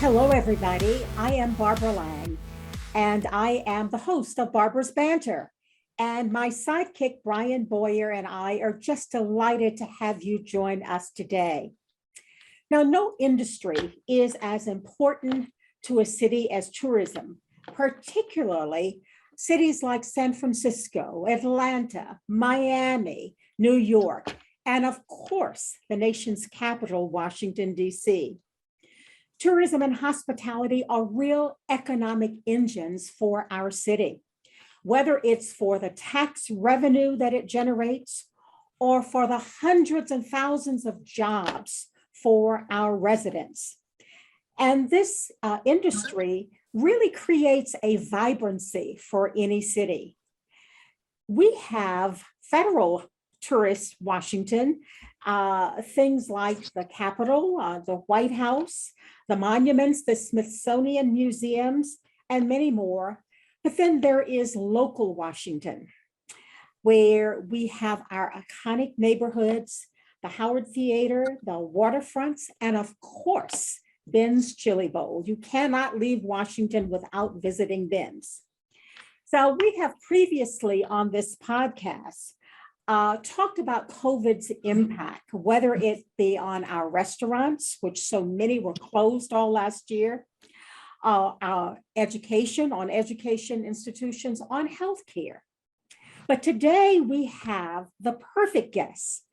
Hello, everybody. I am Barbara Lang, and I am the host of Barbara's Banter. And my sidekick, Brian Boyer, and I are just delighted to have you join us today. Now, no industry is as important to a city as tourism, particularly cities like San Francisco, Atlanta, Miami, New York, and of course, the nation's capital, Washington, D.C. Tourism and hospitality are real economic engines for our city, whether it's for the tax revenue that it generates or for the hundreds and thousands of jobs for our residents. And this industry really creates a vibrancy for any city. We have federal tourist Washington, things like the Capitol, the White House, the monuments, the Smithsonian museums, and many more. But then there is local Washington, where we have our iconic neighborhoods, the Howard Theater, the waterfronts, and of course, Ben's Chili Bowl. You cannot leave Washington without visiting Ben's. So we have previously on this podcast talked about COVID's impact, whether it be on our restaurants, which so many were closed all last year, our education, on education institutions, on healthcare. But today we have the perfect guest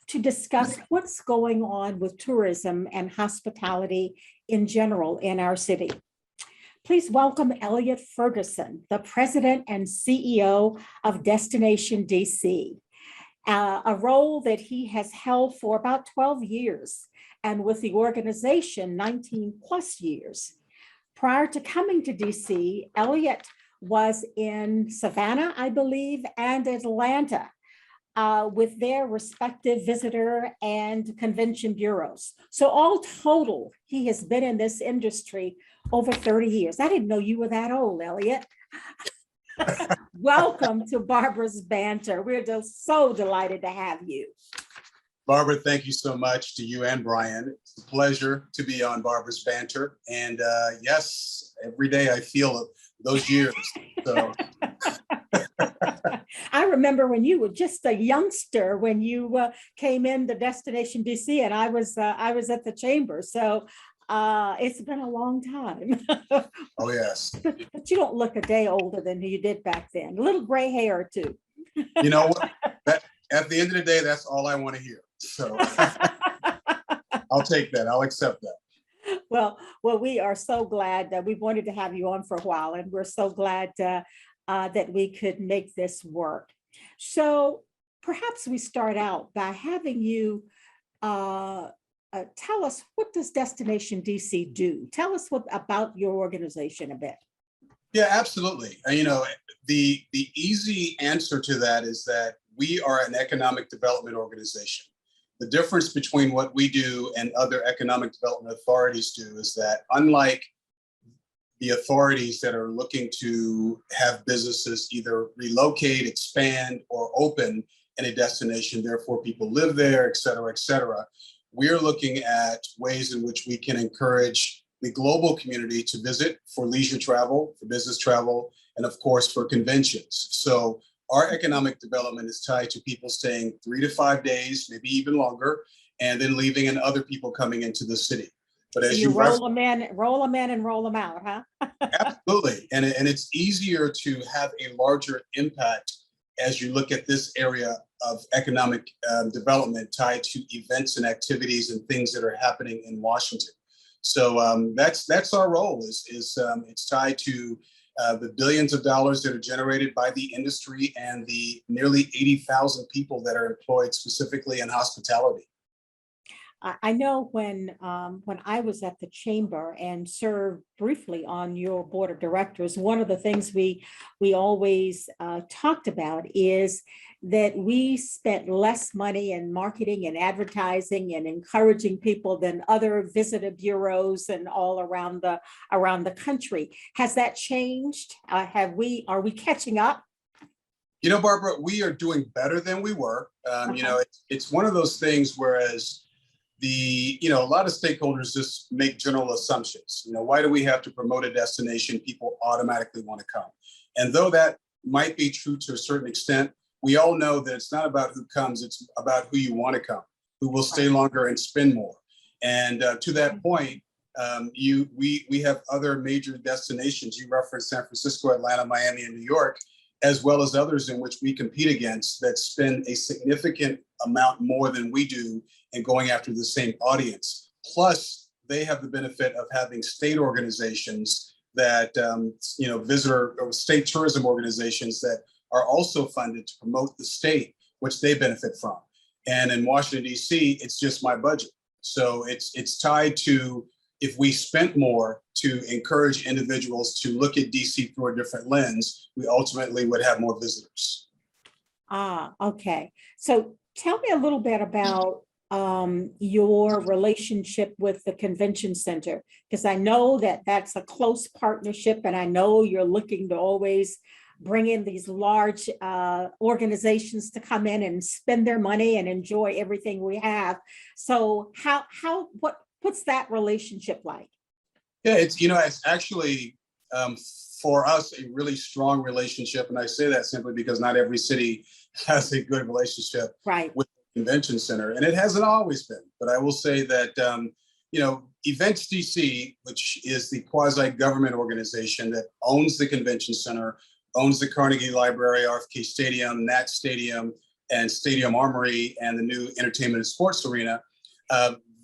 to discuss what's going on with tourism and hospitality in general in our city. Please welcome Elliott Ferguson, the president and CEO of Destination DC. A role that he has held for about 12 years, and with the organization 19 plus years. Prior to coming to DC, Elliott was in Savannah, I believe, and Atlanta with their respective visitor and convention bureaus. So all total, he has been in this industry over 30 years. I didn't know you were that old, Elliott. Welcome to Barbara's Banter. We're just so delighted to have you. Barbara, thank you so much to you and Brian. It's a pleasure to be on Barbara's Banter. And yes, every day I feel those years. So. I remember when you were just a youngster when you came into Destination DC, and I was at the chamber. So it's been a long time. Oh, yes. But you don't look a day older than you did back then. A little gray hair, too. You know what? At the end of the day, that's all I want to hear. So I'll take that. I'll accept that. Well, we are so glad that we wanted to have you on for a while, and we're so glad that we could make this work. So perhaps we start out by having you tell us, what does Destination DC do? Tell us about your organization a bit. Yeah, absolutely. You know, the easy answer to that is that we are an economic development organization. The difference between what we do and other economic development authorities do is that, unlike the authorities that are looking to have businesses either relocate, expand, or open in a destination, therefore people live there, et cetera, we're looking at ways in which we can encourage the global community to visit for leisure travel, for business travel, and of course for conventions. So our economic development is tied to people staying 3 to 5 days, maybe even longer, and then leaving and other people coming into the city. But as you roll them in and roll them out, huh? Absolutely. And it's easier to have a larger impact as you look at this area of economic development tied to events and activities and things that are happening in Washington. So that's our role. It's tied to the billions of dollars that are generated by the industry and the nearly 80,000 people that are employed specifically in hospitality. I know when I was at the chamber and served briefly on your board of directors, one of the things we always talked about is that we spent less money in marketing and advertising and encouraging people than other visitor bureaus and all around the country. Has that changed? Are we catching up? You know, Barbara, we are doing better than we were. You know, it's one of those things, whereas a lot of stakeholders just make general assumptions. Why do we have to promote a destination? People automatically want to come. And though that might be true to a certain extent, we all know that it's not about who comes, it's about who you want to come, who will stay longer and spend more. And to that point, we have other major destinations. You referenced San Francisco, Atlanta, Miami, and New York, as well as others in which we compete against that spend a significant amount more than we do in going after the same audience. Plus, they have the benefit of having state organizations that, visitor or state tourism organizations that are also funded to promote the state, which they benefit from. And in Washington, D.C., it's just my budget. So it's tied to, if we spent more to encourage individuals to look at DC through a different lens, we ultimately would have more visitors. Okay. So tell me a little bit about your relationship with the convention center, because I know that that's a close partnership, and I know you're looking to always bring in these large organizations to come in and spend their money and enjoy everything we have. So what's that relationship like? Yeah, it's actually for us a really strong relationship, and I say that simply because not every city has a good relationship with the convention center, and it hasn't always been. But I will say that Events DC, which is the quasi-government organization that owns the convention center, owns the Carnegie Library, RFK Stadium, Nat Stadium, and Stadium Armory, and the new entertainment and sports arena.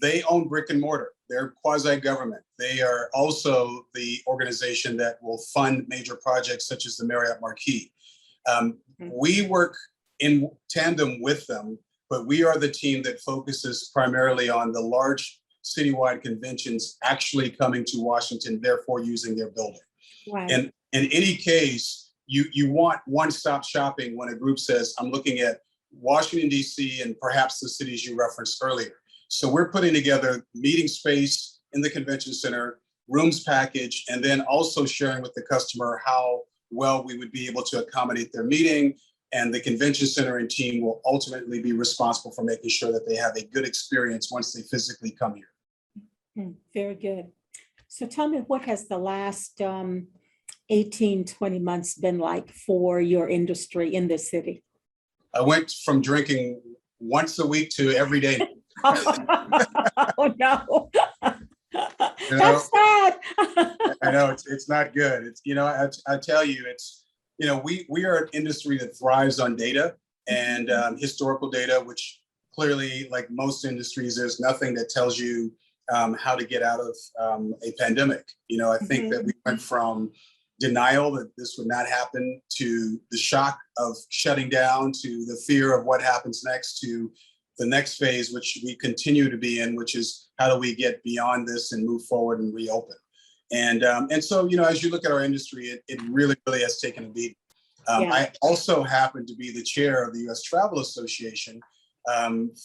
They own brick and mortar. They're quasi-government. They are also the organization that will fund major projects such as the Marriott Marquis. We work in tandem with them, but we are the team that focuses primarily on the large citywide conventions actually coming to Washington, therefore using their building. Right. And in any case, you want one-stop shopping when a group says, I'm looking at Washington, D.C., and perhaps the cities you referenced earlier. So we're putting together meeting space in the convention center, rooms package, and then also sharing with the customer how well we would be able to accommodate their meeting. And the convention center and team will ultimately be responsible for making sure that they have a good experience once they physically come here. Very good. So tell me, what has the last 18, 20 months been like for your industry in this city? I went from drinking once a week to every day. Oh no. That's sad. I know it's not good. It's I tell you, we are an industry that thrives on data and historical data, which clearly, like most industries, there's nothing that tells you how to get out of a pandemic. I think that we went from denial that this would not happen to the shock of shutting down to the fear of what happens next to the next phase, which we continue to be in, which is how do we get beyond this and move forward and reopen. And so, as you look at our industry, it really, really has taken a beating. I also happen to be the chair of the U.S. Travel Association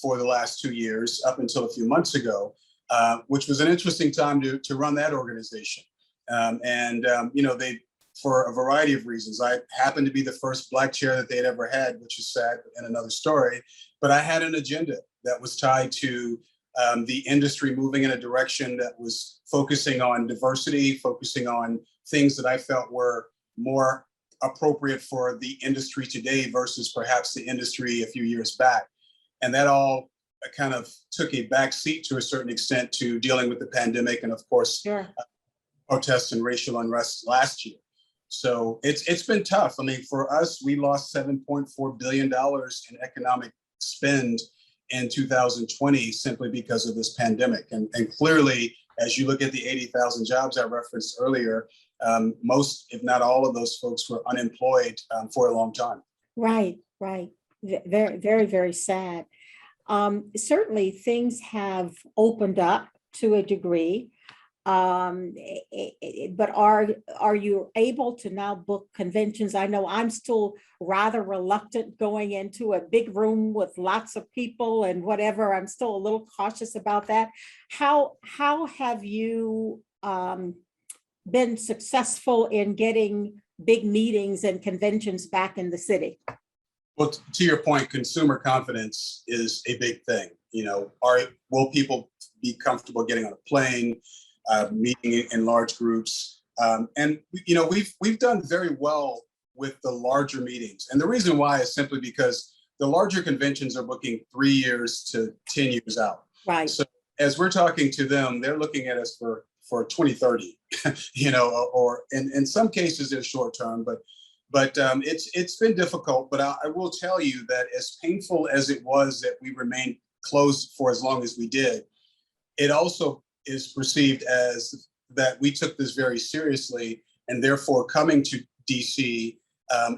for the last 2 years, up until a few months ago, which was an interesting time to run that organization. They, for a variety of reasons, I happened to be the first Black chair that they'd ever had, which is sad and another story. But I had an agenda that was tied to the industry moving in a direction that was focusing on diversity, focusing on things that I felt were more appropriate for the industry today versus perhaps the industry a few years back. And that all kind of took a back seat to a certain extent to dealing with the pandemic and, of course, protests and racial unrest last year. So it's been tough. I mean, for us, we lost $7.4 billion in economic spend in 2020 simply because of this pandemic. And clearly, as you look at the 80,000 jobs I referenced earlier, most, if not all of those folks were unemployed for a long time. Right. Very, very, very sad. Certainly, things have opened up to a degree. But are you able to now book conventions? I know I'm still rather reluctant going into a big room with lots of people and whatever. I'm still a little cautious about that. How have you been successful in getting big meetings and conventions back in the city? Well, to your point, consumer confidence is a big thing. will people be comfortable getting on a plane, meeting in large groups? And we've done very well with the larger meetings. And the reason why is simply because the larger conventions are booking 3 years to 10 years out. Right. So as we're talking to them, they're looking at us for 2030, or in some cases they're short term, but it's been difficult. But I will tell you that as painful as it was that we remained closed for as long as we did, it also is perceived as that we took this very seriously, and therefore coming to DC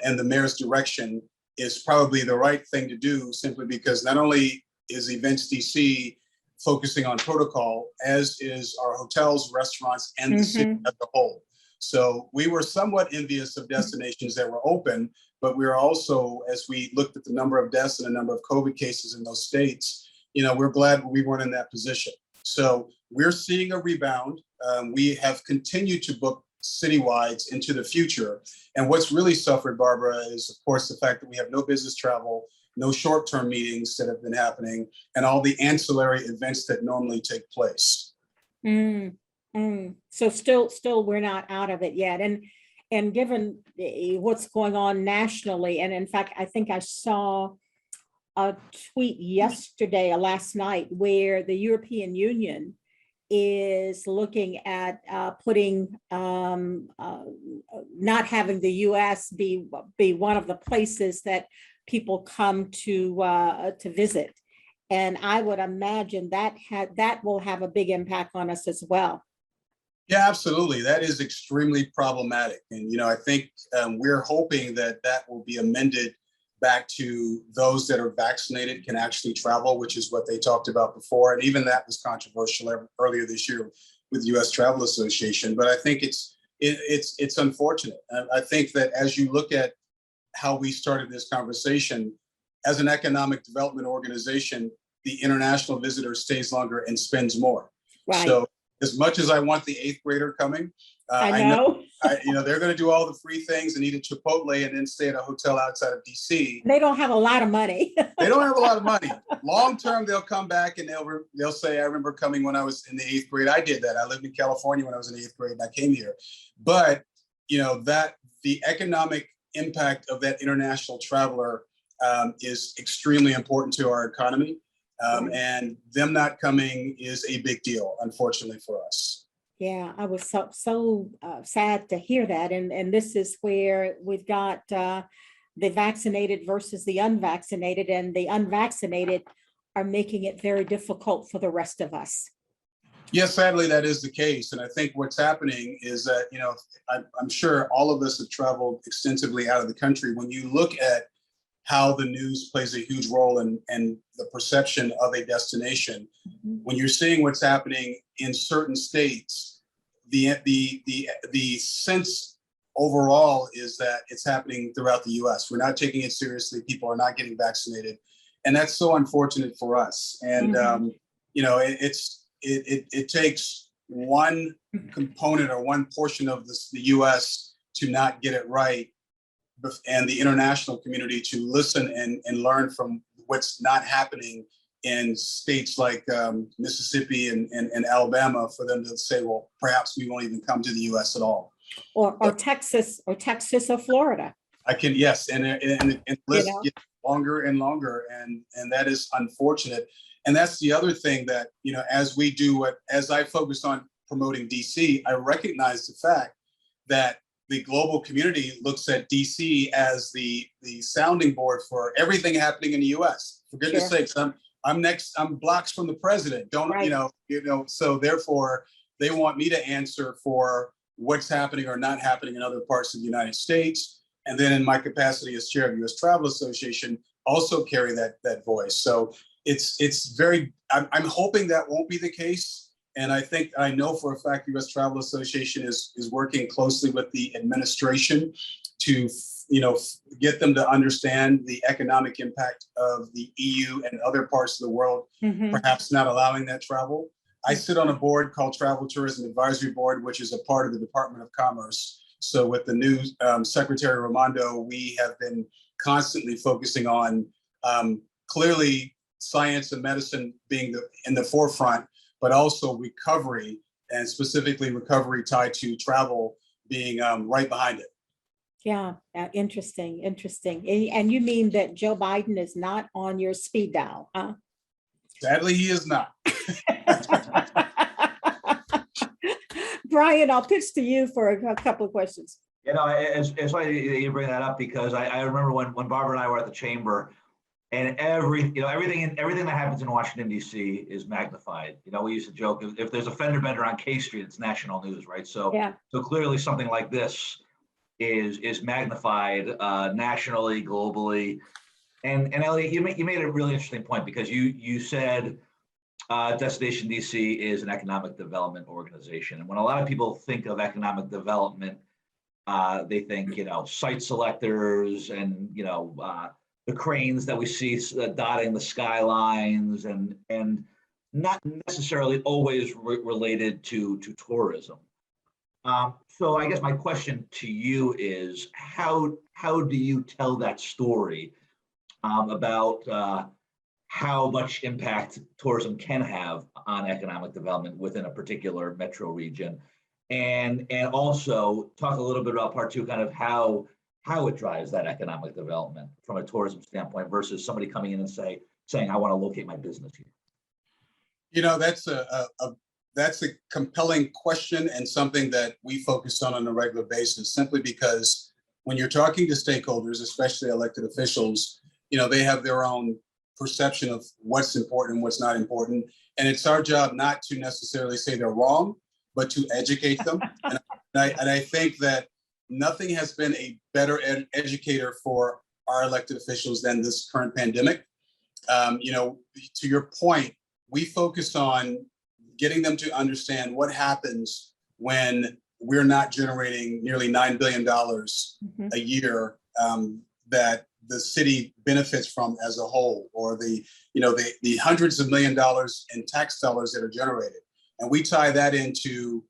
and the mayor's direction is probably the right thing to do, simply because not only is Events DC focusing on protocol, as is our hotels, restaurants, and the city as a whole. So we were somewhat envious of destinations that were open, but we were also, as we looked at the number of deaths and the number of COVID cases in those states, we're glad we weren't in that position. So we're seeing a rebound. We have continued to book citywides into the future. And what's really suffered, Barbara, is of course the fact that we have no business travel, no short-term meetings that have been happening, and all the ancillary events that normally take place. So still we're not out of it yet. And given what's going on nationally, and in fact, I think I saw a tweet yesterday or last night where the European Union is looking at putting not having the US be one of the places that people come to visit. And I would imagine that will have a big impact on us as well. Yeah, absolutely. That is extremely problematic. And, I think we're hoping that will be amended back to those that are vaccinated can actually travel, which is what they talked about before. And even that was controversial earlier this year with US Travel Association. But I think it's unfortunate. I think that as you look at how we started this conversation, as an economic development organization, the international visitor stays longer and spends more. Right. So as much as I want the 8th grader coming, I know they're going to do all the free things and eat at Chipotle and then stay at a hotel outside of DC. They don't have a lot of money. They don't have a lot of money. Long term, they'll come back and they'll say, I remember coming when I was in the 8th grade. I did that. I lived in California when I was in the 8th grade and I came here. But that the economic impact of that international traveler is extremely important to our economy. And them not coming is a big deal, unfortunately, for us. Yeah, I was so sad to hear that. And this is where we've got the vaccinated versus the unvaccinated, and the unvaccinated are making it very difficult for the rest of us. Yes, sadly, that is the case. And I think what's happening is that, I'm sure all of us have traveled extensively out of the country. When you look at how the news plays a huge role in the perception of a destination, when you're seeing what's happening in certain states, the sense overall is that it's happening throughout the US. We're not taking it seriously. People are not getting vaccinated. And that's so unfortunate for us. And, it takes one component or one portion of the US to not get it right, and the international community to listen and learn from what's not happening in states like Mississippi and Alabama, for them to say, well, perhaps we won't even come to the US at all. Or Texas or Florida. Yes, and the list gets longer and longer, and that is unfortunate. And that's the other thing that, as I focused on promoting DC, I recognize the fact that the global community looks at DC as the sounding board for everything happening in the US. For goodness sakes, I'm blocks from the president. So therefore they want me to answer for what's happening or not happening in other parts of the United States. And then in my capacity as chair of the US Travel Association, also carry that voice. So it's very, I'm hoping that won't be the case. And I know for a fact the US Travel Association is working closely with the administration to get them to understand the economic impact of the EU and other parts of the world, perhaps not allowing that travel. I sit on a board called Travel Tourism Advisory Board, which is a part of the Department of Commerce. So with the new Secretary Raimondo, we have been constantly focusing on clearly science and medicine being in the forefront, but also recovery, and specifically recovery tied to travel being right behind it. Yeah, interesting. And you mean that Joe Biden is not on your speed dial, huh? Sadly, he is not. Brian, I'll pitch to you for a couple of questions. It's funny that you bring that up because I remember when Barbara and I were at the chamber, and everything that happens in Washington D.C. is magnified. We used to joke if there's a fender bender on K Street, it's national news, right? So Yeah. so clearly something like this is magnified nationally, globally. And Elliott, you made a really interesting point because you said Destination DC is an economic development organization, and when a lot of people think of economic development, they think site selectors and the cranes that we see dotting the skylines and not necessarily always related to tourism. So I guess my question to you is how do you tell that story about how much impact tourism can have on economic development within a particular metro region, and also talk a little bit about part two, kind of how it drives that economic development from a tourism standpoint versus somebody coming in and saying I want to locate my business here. That's a compelling question and something that we focus on a regular basis, simply because when you're talking to stakeholders, especially elected officials, they have their own perception of what's important and what's not important. And it's our job not to necessarily say they're wrong, but to educate them. and I think that nothing has been a better educator for our elected officials than this current pandemic. To your point, we focus on getting them to understand what happens when we're not generating nearly $9 billion a year that the city benefits from as a whole, or the hundreds of $millions in tax dollars that are generated. And we tie that into,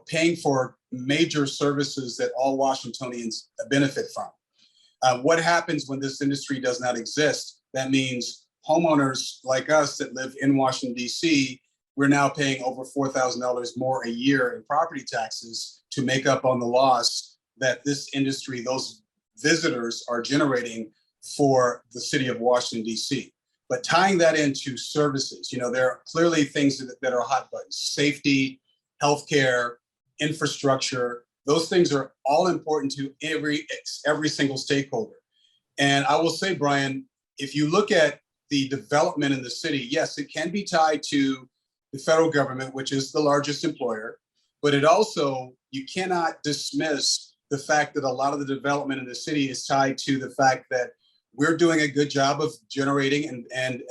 paying for major services that all Washingtonians benefit from. What happens when this industry does not exist? That means homeowners like us that live in Washington, D.C., we're now paying over $4,000 more a year in property taxes to make up on the loss that this industry, those visitors, are generating for the city of Washington, D.C. But tying that into services, there are clearly things that are hot buttons: safety, healthcare, infrastructure. Those things are all important to every single stakeholder. And I will say, Brian, if you look at the development in the city, yes, it can be tied to the federal government, which is the largest employer, but you cannot dismiss the fact that a lot of the development in the city is tied to the fact that we're doing a good job of generating and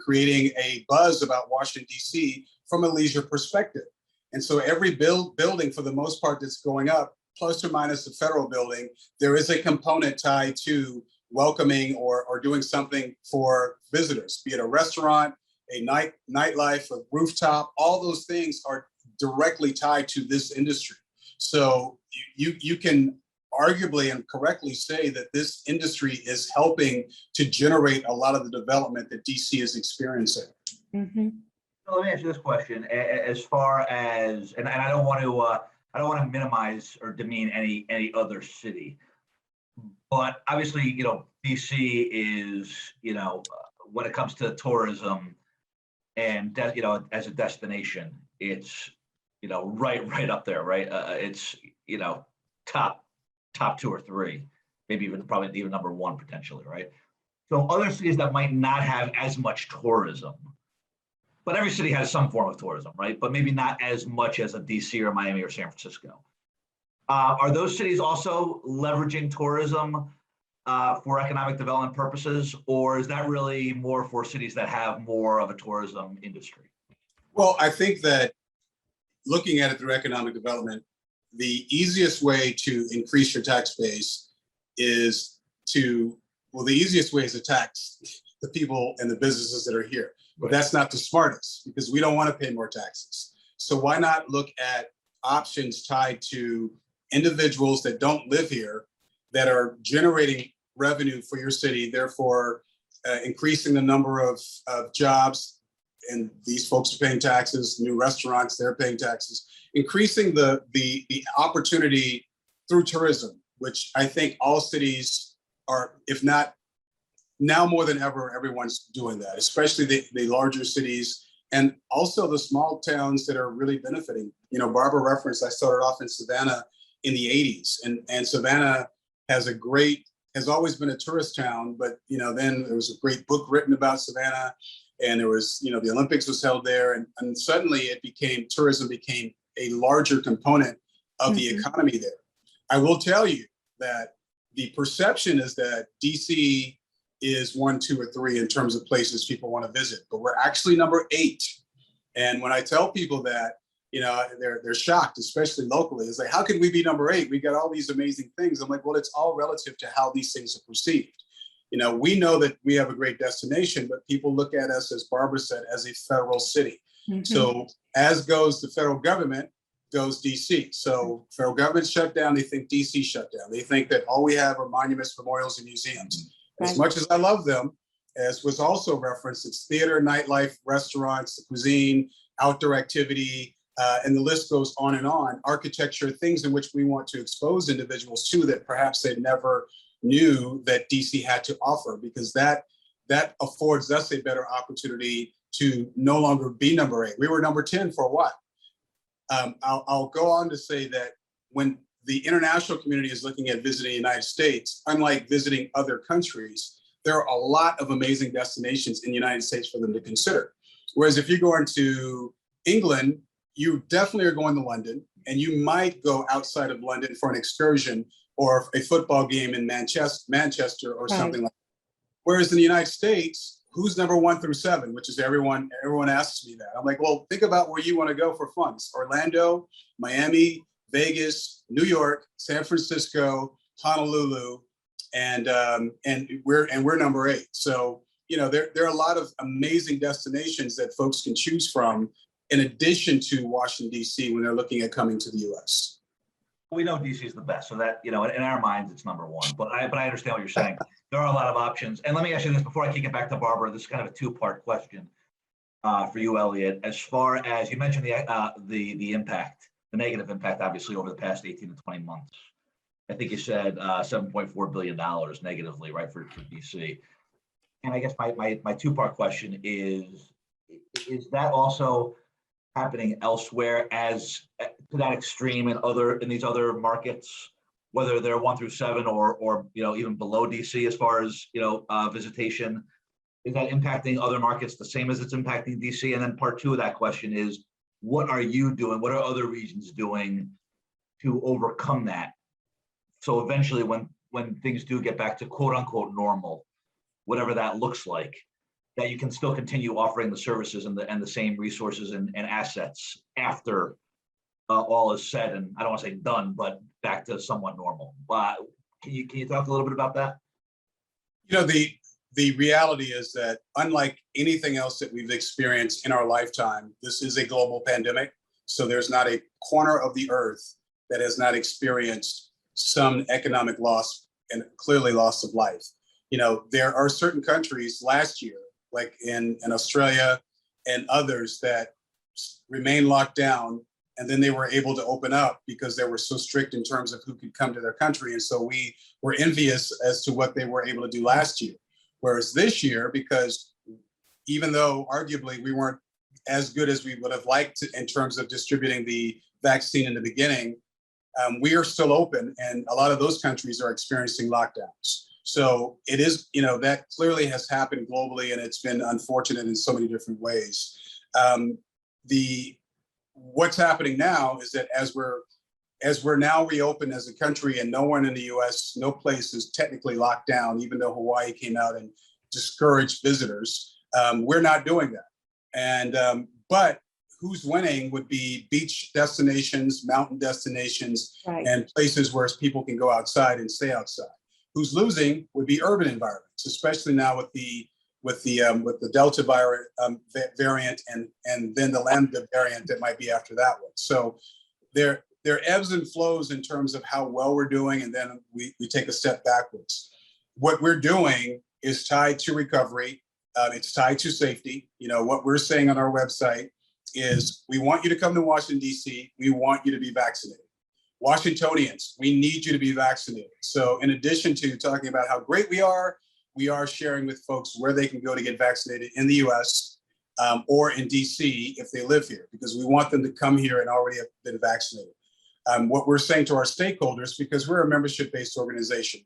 creating a buzz about Washington, D.C. from a leisure perspective. And so every building, for the most part, that's going up, plus or minus the federal building, there is a component tied to welcoming or doing something for visitors, be it a restaurant, a nightlife, a rooftop. All those things are directly tied to this industry. So you can arguably and correctly say that this industry is helping to generate a lot of the development that DC is experiencing. Mm-hmm. So let me ask you this question: as far as, and I don't want to minimize or demean any other city, but obviously, DC is, when it comes to tourism and as a destination, it's right up there, right? It's top two or three, maybe probably even number one potentially, right? So other cities that might not have as much tourism, but every city has some form of tourism, right? But maybe not as much as a DC or Miami or San Francisco. Are those cities also leveraging tourism for economic development purposes, or is that really more for cities that have more of a tourism industry? Well, I think that looking at it through economic development, the easiest way to increase your tax base is to tax the people and the businesses that are here. But that's not the smartest, because we don't want to pay more taxes. So why not look at options tied to individuals that don't live here, that are generating revenue for your city, therefore increasing the number of jobs, and these folks are paying taxes, new restaurants, they're paying taxes, increasing the opportunity through tourism, which I think all cities are, if not now more than ever, everyone's doing that, especially the larger cities and also the small towns that are really benefiting. You know, Barbara referenced, I started off in Savannah in the 80s, and Savannah has always been a tourist town, but, you know, then there was a great book written about Savannah, and there was, you know, the Olympics was held there, and suddenly tourism became a larger component of the economy there. I will tell you that the perception is that DC is 1, 2, or 3 in terms of places people want to visit, but we're actually number 8. And when I tell people that, you know, they're shocked, especially locally. It's like, how can we be number 8? We got all these amazing things. I'm like, well, it's all relative to how these things are perceived. You know, we know that we have a great destination, but people look at us, as Barbara said, as a federal city. So as goes the federal government, goes DC. So federal government shut down, they think DC shut down. They think that all we have are monuments, memorials, and museums. As much as I love them, as was also referenced, it's theater, nightlife, restaurants, the cuisine, outdoor activity, and the list goes on and on. Architecture, things in which we want to expose individuals to that perhaps they never knew that DC had to offer, because that affords us a better opportunity to no longer be number 8. We were number 10 for a while. I'll go on to say that when the international community is looking at visiting the United States, unlike visiting other countries, there are a lot of amazing destinations in the United States for them to consider. Whereas if you go into England, you definitely are going to London, and you might go outside of London for an excursion or a football game in Manchester or something like that. Whereas in the United States, who's number 1 through 7, which is everyone asks me that. I'm like, well, think about where you want to go for fun. It's Orlando, Miami, Vegas, New York, San Francisco, Honolulu, and we're number 8. So, you know, there are a lot of amazing destinations that folks can choose from in addition to Washington, D.C. when they're looking at coming to the U.S. We know DC is the best, so that, you know, in our minds, it's number 1. But I understand what you're saying. There are a lot of options. And let me ask you this before I kick it back to Barbara. This is kind of a 2-part question for you, Elliott. As far as you mentioned the impact, the negative impact, obviously, over the past 18 to 20 months. I think you said $7.4 billion negatively, right, for DC. And I guess my 2-part question is that also happening elsewhere as to that extreme in these other markets, whether they're 1 through 7 or you know, even below DC as far as, you know, visitation? Is that impacting other markets the same as it's impacting DC? And then part 2 of that question is, what are you doing? What are other regions doing to overcome that? So eventually when things do get back to quote unquote normal, whatever that looks like, that you can still continue offering the services and the same resources and assets after all is said and, I don't want to say done, but back to somewhat normal. Can you talk a little bit about that? You know, the reality is that unlike anything else that we've experienced in our lifetime, this is a global pandemic. So there's not a corner of the earth that has not experienced some economic loss and clearly loss of life. You know, there are certain countries last year, like in Australia and others, that remain locked down, and then they were able to open up because they were so strict in terms of who could come to their country. And so we were envious as to what they were able to do last year. Whereas this year, because even though arguably we weren't as good as we would have liked in terms of distributing the vaccine in the beginning, we are still open, and a lot of those countries are experiencing lockdowns. So it is, you know, that clearly has happened globally, and it's been unfortunate in so many different ways. What's happening now is that as we're now reopened as a country, and no one in the U.S., no place is technically locked down, even though Hawaii came out and discouraged visitors, we're not doing that. And but who's winning would be beach destinations, mountain destinations, and places where people can go outside and stay outside. Who's losing would be urban environments, especially now with the Delta variant and then the Lambda variant that might be after that one. So there ebbs and flows in terms of how well we're doing, and then we take a step backwards. What we're doing is tied to recovery. It's tied to safety. You know, what we're saying on our website is we want you to come to Washington, D.C. We want you to be vaccinated. Washingtonians, we need you to be vaccinated. So in addition to talking about how great we are sharing with folks where they can go to get vaccinated in the US or in DC if they live here, because we want them to come here and already have been vaccinated. What we're saying to our stakeholders, because we're a membership-based organization,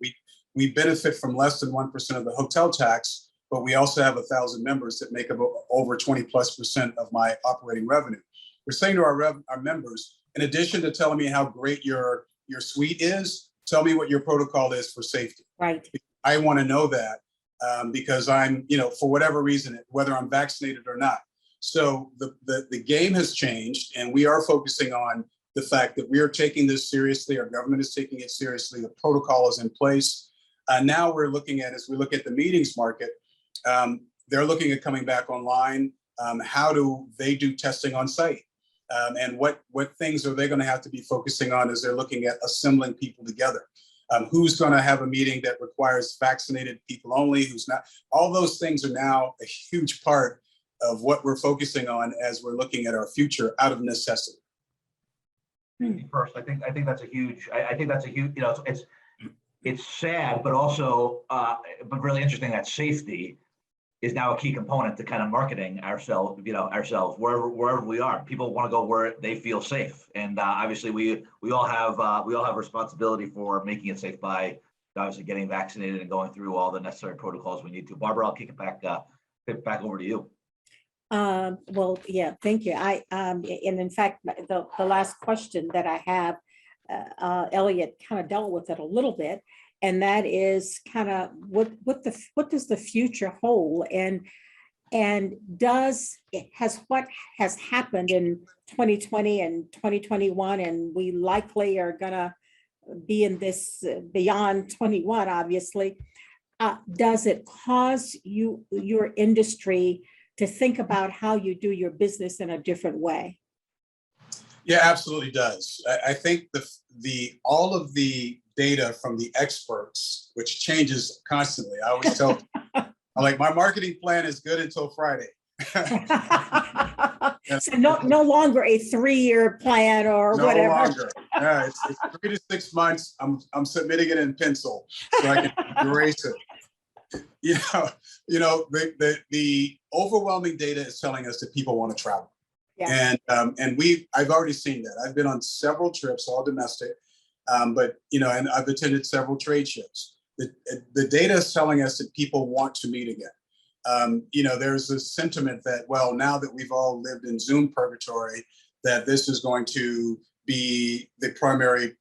we benefit from less than 1% of the hotel tax, but we also have 1,000 members that make up over 20+% of my operating revenue. We're saying to our members, in addition to telling me how great your suite is, tell me what your protocol is for safety. Right. I want to know that because I'm, you know, for whatever reason, whether I'm vaccinated or not. So the game has changed, and we are focusing on the fact that we are taking this seriously. Our government is taking it seriously. The protocol is in place. Now we're looking at, as we look at the meetings market, they're looking at coming back online. How do they do testing on site? And what things are they going to have to be focusing on as they're looking at assembling people together? Who's going to have a meeting that requires vaccinated people only, who's not? All those things are now a huge part of what we're focusing on as we're looking at our future out of necessity. First, I think that's a huge. I think that's a huge. You know, it's sad, but also but really interesting that safety is now a key component to kind of marketing ourselves. You know, ourselves wherever we are. People want to go where they feel safe, and obviously we all have responsibility for making it safe by obviously getting vaccinated and going through all the necessary protocols we need to. Barbara, I'll kick it back over to you. Well, yeah, thank you. And in fact, the last question that I have, Elliott kind of dealt with it a little bit, and that is kind of what does the future hold, and what has happened in 2020 and 2021, and we likely are gonna be in this beyond 21, obviously. Does it cause your industry to think about how you do your business in a different way? Yeah, absolutely does. I think all of the data from the experts, which changes constantly. I always tell, like, my marketing plan is good until Friday. So no longer a 3-year plan or no whatever. Longer. Yeah, it's 3 to 6 months. I'm submitting it in pencil so I can erase it. You know, the overwhelming data is telling us that people want to travel. Yeah. And I've already seen that. I've been on several trips, all domestic, but you know, and I've attended several trade shows. The data is telling us that people want to meet again. You know, there's this sentiment that, well, now that we've all lived in Zoom purgatory, that this is going to be the primary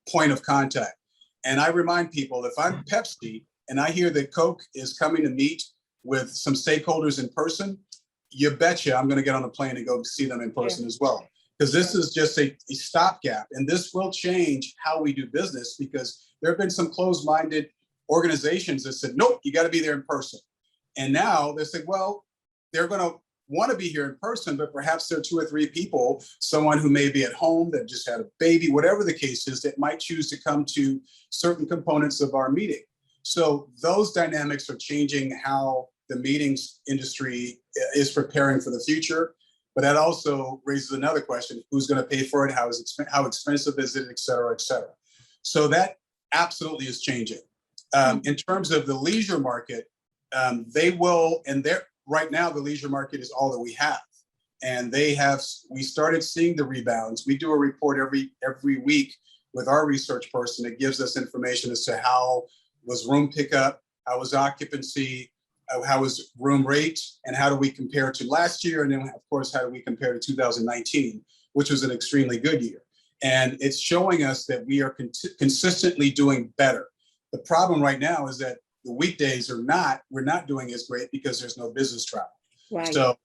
point of contact. And I remind people, if I'm Pepsi and I hear that Coke is coming to meet with some stakeholders in person, you betcha I'm going to get on a plane and go see them in person as well. Because this is just a stopgap, and this will change how we do business, because there have been some closed-minded organizations that said, nope, you got to be there in person. And now they say, well, they're going to want to be here in person, but perhaps there are 2 or 3 people, someone who may be at home that just had a baby, whatever the case is, that might choose to come to certain components of our meeting. So those dynamics are changing how the meetings industry is preparing for the future. But that also raises another question: who's going to pay for it? How expensive is it, et cetera, et cetera. So that absolutely is changing. In terms of the leisure market, they will, and right now the leisure market is all that we have. And we started seeing the rebounds. We do a report every week with our research person. It gives us information as to how was room pickup, how was occupancy, how was room rate, and how do we compare to last year? And then, of course, how do we compare to 2019, which was an extremely good year? And it's showing us that we are consistently doing better. The problem right now is that the weekdays we're not doing as great because there's no business travel. Right. So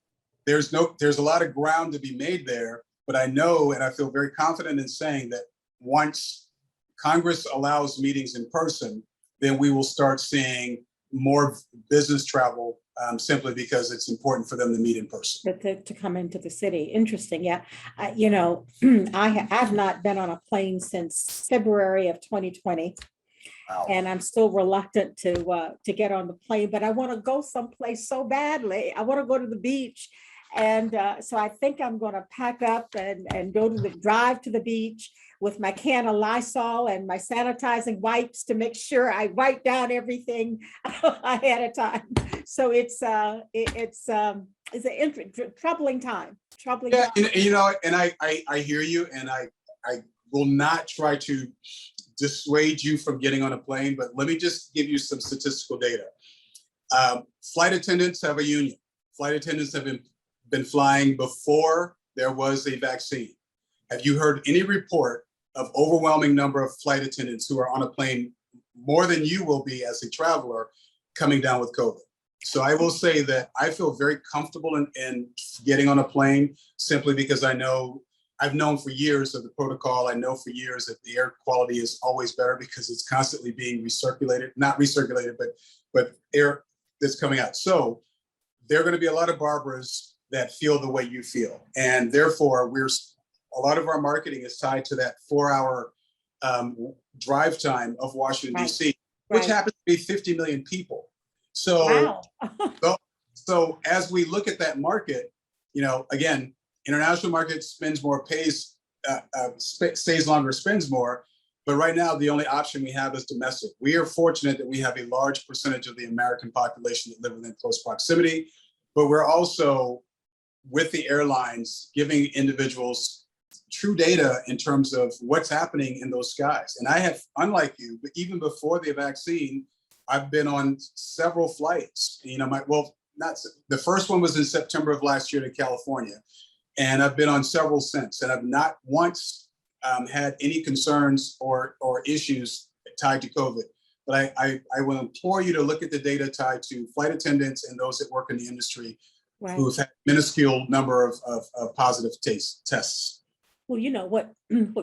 there's a lot of ground to be made there, but I know, and I feel very confident in saying that once Congress allows meetings in person, then we will start seeing more business travel, simply because it's important for them to meet in person. To come into the city. Interesting. Yeah. You know, I have not been on a plane since February of 2020. Wow. and I'm still reluctant to get on the plane, but I want to go someplace so badly. I want to go to the beach. And so I think I'm going to pack up and go to the drive to the beach with my can of Lysol and my sanitizing wipes to make sure I write down everything ahead of time. So it's a troubling time. Troubling Yeah, time. and I hear you, and I will not try to dissuade you from getting on a plane, but let me just give you some statistical data. Flight attendants have a union. Flight attendants have been flying before there was a vaccine. Have you heard any report of overwhelming number of flight attendants who are on a plane more than you will be as a traveler coming down with COVID? So I will say that I feel very comfortable in getting on a plane simply because I've known for years of the protocol. I know for years that the air quality is always better because it's constantly being recirculated, not recirculated, but air that's coming out. So there are going to be a lot of Barbaras that feel the way you feel. And therefore, a lot of our marketing is tied to that 4-hour drive time of Washington, Right. D.C., which Right. happens to be 50 million people. So, Wow. so as we look at that market, again, international market spends more, stays longer, spends more. But right now, the only option we have is domestic. We are fortunate that we have a large percentage of the American population that live within close proximity, but we're also, with the airlines, giving individuals true data in terms of what's happening in those skies. And I have, unlike you, but even before the vaccine, I've been on several flights. The first one was in September of last year to California, and I've been on several since, and I've not once had any concerns or issues tied to COVID. But I will implore you to look at the data tied to flight attendants and those that work in the industry who've had minuscule number of positive tests. Well, you know what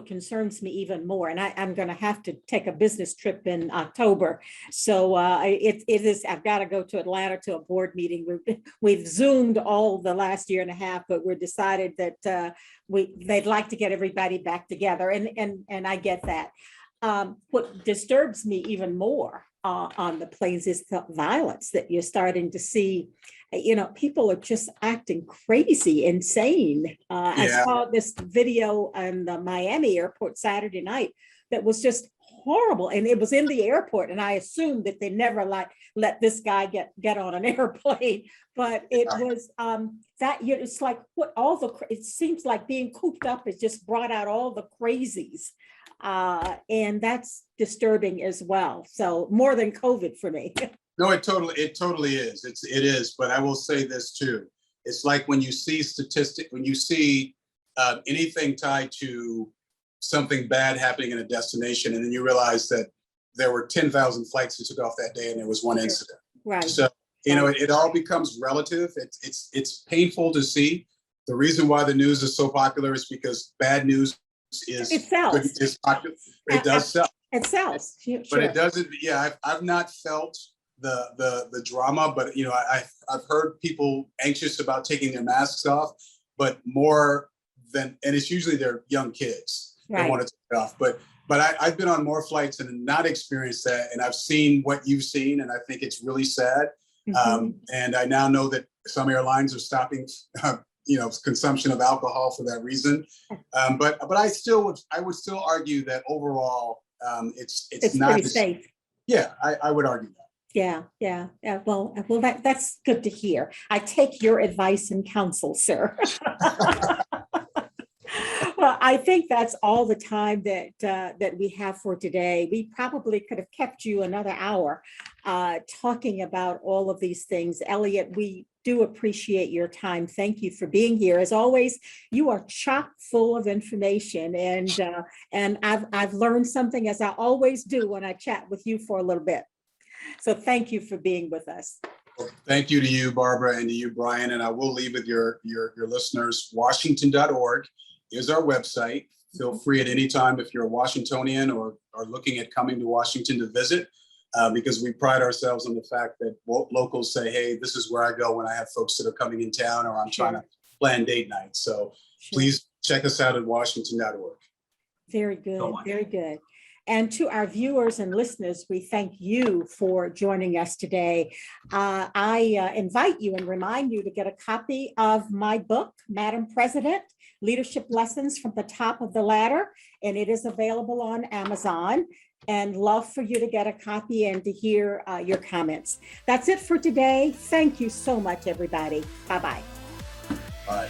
concerns me even more, and I'm going to have to take a business trip in October. So it is. I've got to go to Atlanta to a board meeting. We've Zoomed all the last year and a half, but we're decided that they'd like to get everybody back together, and I get that. What disturbs me even more on the planes is the violence that you're starting to see. People are just acting crazy, insane. I saw this video in the Miami airport Saturday night that was just horrible. And it was in the airport. And I assumed that they never let this guy get on an airplane. But it was it's like it seems like being cooped up has just brought out all the crazies. And that's disturbing as well. So more than COVID for me. No, it totally is. It is. But I will say this too. It's like when you see anything tied to something bad happening in a destination, and then you realize that there were 10,000 flights that took off that day and there was one incident. Right. So, it all becomes relative. It's painful to see. The reason why the news is so popular is because bad news it sells. Is popular. It does sell. It sells. Sure. But it doesn't. Yeah, I've not felt the drama, but I've heard people anxious about taking their masks off, but more than, and it's usually their young kids that want to take it off. But I've been on more flights and not experienced that, and I've seen what you've seen, and I think it's really sad. Mm-hmm. And I now know that some airlines are stopping, consumption of alcohol for that reason. But I would still argue that overall, it's not pretty safe. Yeah, I would argue that. Yeah. Well, that's good to hear. I take your advice and counsel, sir. Well, I think that's all the time that we have for today. We probably could have kept you another hour talking about all of these things. Elliott, we do appreciate your time. Thank you for being here. As always, you are chock full of information, and I've learned something, as I always do when I chat with you for a little bit. So thank you for being with us. Thank you to you, Barbara, and to you, Brian. And I will leave with your listeners, washington.org is our website. Feel free at any time if you're a Washingtonian or are looking at coming to Washington to visit, because we pride ourselves on the fact that locals say, hey, this is where I go when I have folks that are coming in town or I'm trying to plan date night. So please check us out at washington.org. Very good. Very good. And to our viewers and listeners, we thank you for joining us today. I invite you and remind you to get a copy of my book, Madam President, Leadership Lessons from the Top of the Ladder, and it is available on Amazon. And love for you to get a copy and to hear your comments. That's it for today. Thank you so much, everybody. Bye-bye. Bye.